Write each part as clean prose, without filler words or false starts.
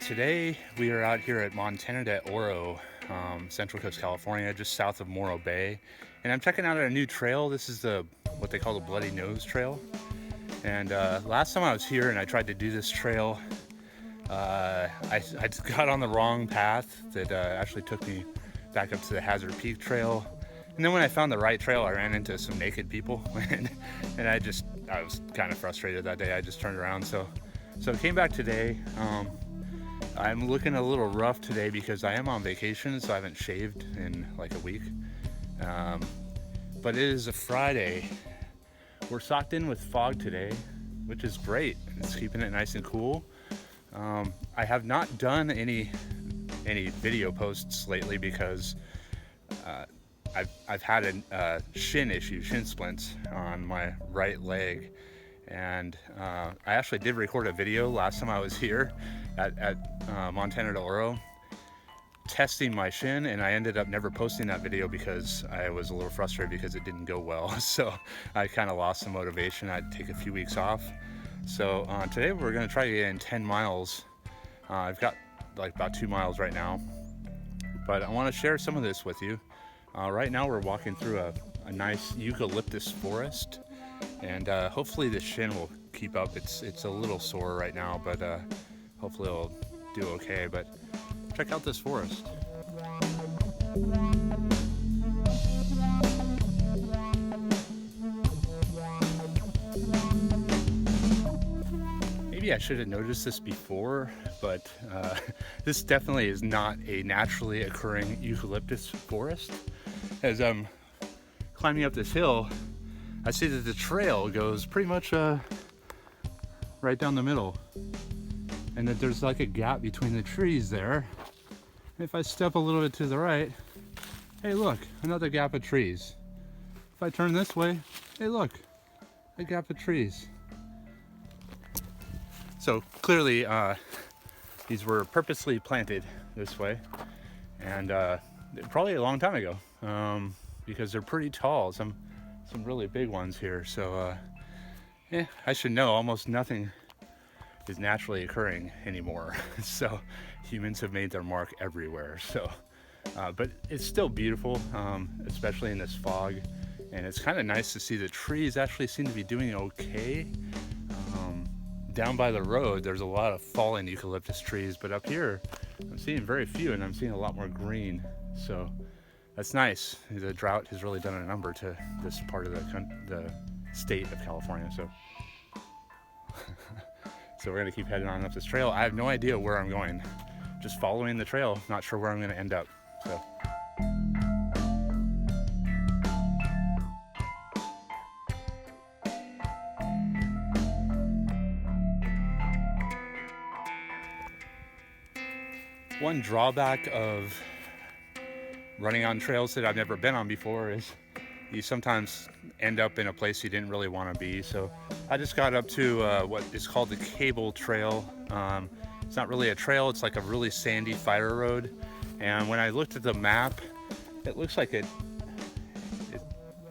Today we are out here at Montana de Oro, Central Coast, California, just south of Morro Bay, and I'm checking out a new trail. This is what they call the Bloody Nose Trail. And last time I was here and I tried to do this trail, I got on the wrong path that actually took me back up to the Hazard Peak Trail. And then when I found the right trail, I ran into some naked people, and I was kind of frustrated that day. I just turned around. So I came back today. I'm looking a little rough today because I am on vacation, so I haven't shaved in like a week. But it is a Friday. We're socked in with fog today, which is great. It's keeping it nice and cool. I have not done any video posts lately because I've had a shin splints on my right leg, and I actually did record a video last time I was here at Montana de Oro testing my shin, and I ended up never posting that video because I was a little frustrated because it didn't go well. So I kind of lost some motivation. I'd take a few weeks off. So today we're going to try to get in 10 miles. I've got like about 2 miles right now, but I want to share some of this with you. Right now we're walking through a nice eucalyptus forest, and hopefully the shin will keep up. It's a little sore right now, but hopefully it'll do okay. But check out this forest. Maybe I should have noticed this before, but this definitely is not a naturally occurring eucalyptus forest. As I'm climbing up this hill, I see that the trail goes pretty much right down the middle, and that there's like a gap between the trees there. If I step a little bit to the right, hey look, another gap of trees. If I turn this way, hey look, a gap of trees. So clearly these were purposely planted this way, and probably a long time ago, because they're pretty tall, some really big ones here. So I should know almost nothing is naturally occurring anymore. So humans have made their mark everywhere. So but it's still beautiful, especially in this fog, and it's kind of nice to see the trees actually seem to be doing okay. Down by the road there's a lot of fallen eucalyptus trees, but up here I'm seeing very few, and I'm seeing a lot more green. So that's nice. The drought has really done a number to this part of the state of California. So so we're gonna keep heading on up this trail. I have no idea where I'm going, just following the trail, not sure where I'm gonna end up. So one drawback of running on trails that I've never been on before is you sometimes end up in a place you didn't really want to be. So I just got up to what is called the Cable Trail. It's not really a trail, it's like a really sandy fire road. And when I looked at the map, it looks like it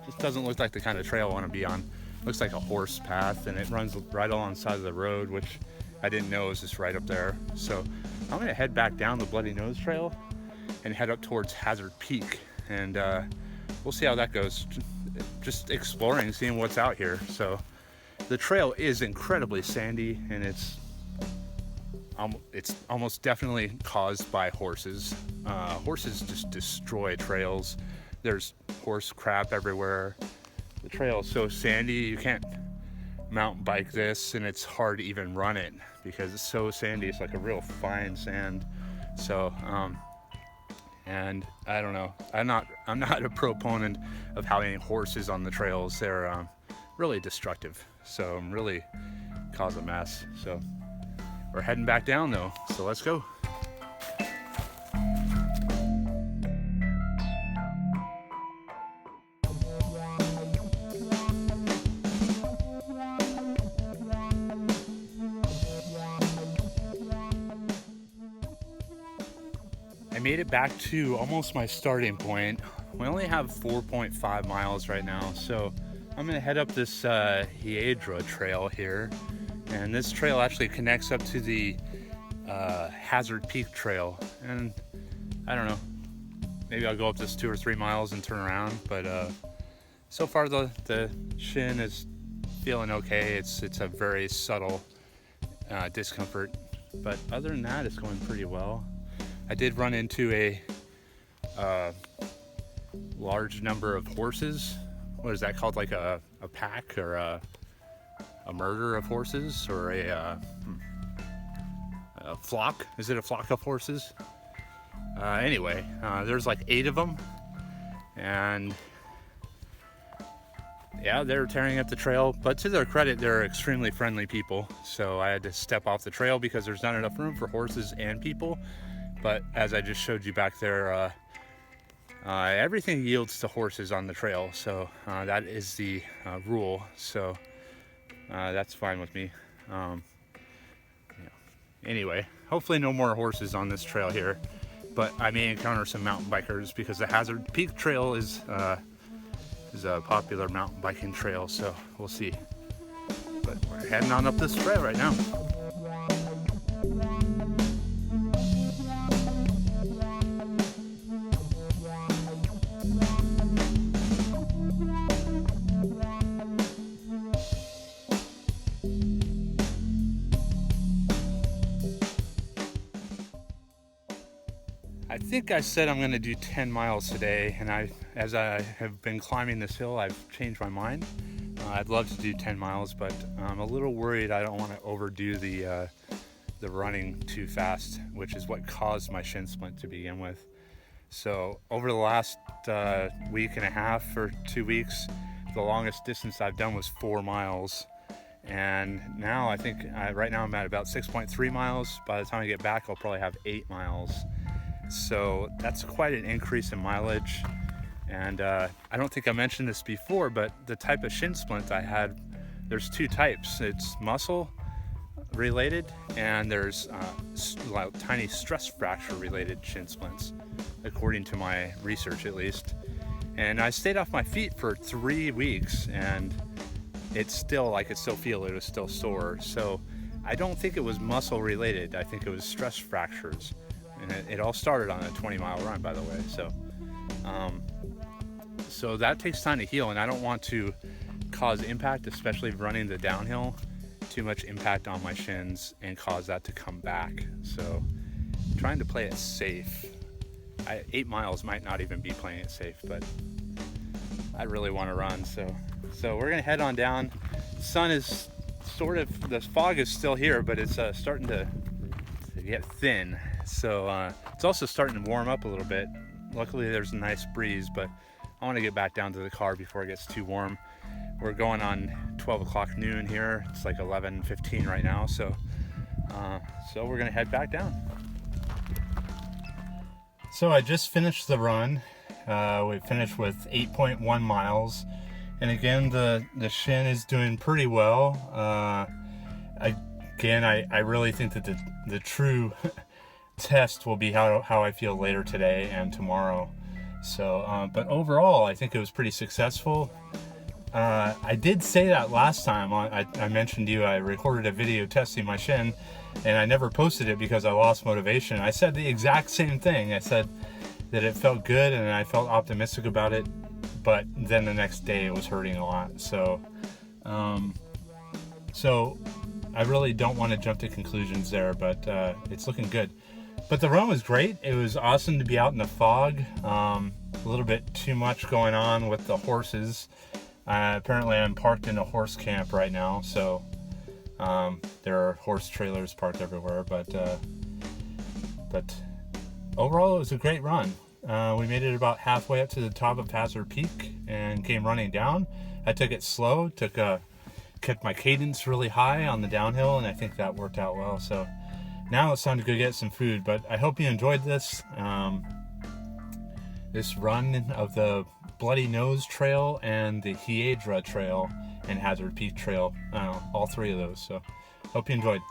just doesn't look like the kind of trail I want to be on. It looks like a horse path, and it runs right alongside of the road, which I didn't know was just right up there. So I'm gonna head back down the Bloody Nose Trail and head up towards Hazard Peak, and we'll see how that goes. Just exploring, seeing what's out here. So the trail is incredibly sandy, and it's almost definitely caused by horses. Horses just destroy trails. There's horse crap everywhere. The trail is so sandy you can't mountain bike this, and it's hard to even run it because it's so sandy. It's like a real fine sand. So and I don't know, I'm not a proponent of having horses on the trails. They're really destructive, so really cause a mess. So we're heading back down though, so let's go. I made it back to almost my starting point. We only have 4.5 miles right now, so I'm gonna head up this hiad trail here, and this trail actually connects up to the Hazard Peak Trail, and I don't know, maybe I'll go up this 2 or 3 miles and turn around, but so far the shin is feeling okay. It's a very subtle discomfort, but other than that, it's going pretty well. I did run into a large number of horses. What is that called? Like a pack, or a murder of horses, or a flock? Is it a flock of horses? Anyway, there's like 8 of them, and yeah, they're tearing up the trail, but to their credit, they're extremely friendly people. So I had to step off the trail because there's not enough room for horses and people. But as I just showed you back there, everything yields to horses on the trail. So that is the rule. So that's fine with me. Anyway, hopefully no more horses on this trail here, but I may encounter some mountain bikers because the Hazard Peak Trail is a popular mountain biking trail, so we'll see. But we're heading on up this trail right now. I think I said I'm going to do 10 miles today, and as I have been climbing this hill, I've changed my mind. I'd love to do 10 miles, but I'm a little worried I don't want to overdo the running too fast, which is what caused my shin splint to begin with. So over the last week and a half or 2 weeks, the longest distance I've done was 4 miles. And now I think right now I'm at about 6.3 miles. By the time I get back, I'll probably have 8 miles. So that's quite an increase in mileage. And I don't think I mentioned this before, but the type of shin splint I had, there's 2 types. It's muscle related, and there's tiny stress fracture related shin splints, according to my research at least. And I stayed off my feet for 3 weeks, and it's still, I could still feel it was still sore. So I don't think it was muscle related. I think it was stress fractures. And it all started on a 20-mile run, by the way. So that takes time to heal, and I don't want to cause impact, especially running the downhill, too much impact on my shins and cause that to come back. So I'm trying to play it safe. 8 miles might not even be playing it safe, but I really want to run. So we're gonna head on down. The sun is the fog is still here, but it's starting to get thin. So it's also starting to warm up a little bit. Luckily there's a nice breeze, but I want to get back down to the car before it gets too warm. We're going on 12 o'clock noon here. It's like 11:15 right now. So we're gonna head back down. So I just finished the run. We finished with 8.1 miles. And again, the shin is doing pretty well. I really think that the true test will be how I feel later today and tomorrow. So, but overall, I think it was pretty successful. I did say that last time. I mentioned to you I recorded a video testing my shin, and I never posted it because I lost motivation. I said the exact same thing. I said that it felt good and I felt optimistic about it, but then the next day it was hurting a lot. So I really don't want to jump to conclusions there, but it's looking good. But the run was great. It was awesome to be out in the fog. A little bit too much going on with the horses. Apparently I'm parked in a horse camp right now, so there are horse trailers parked everywhere. But overall, it was a great run. We made it about halfway up to the top of Hazard Peak and came running down. I took it slow, kept my cadence really high on the downhill, and I think that worked out well. So now it's time to go get some food, but I hope you enjoyed this run of the Bloody Nose Trail and the Hiad Trail and Hazard Peak Trail. All 3 of those. So hope you enjoyed.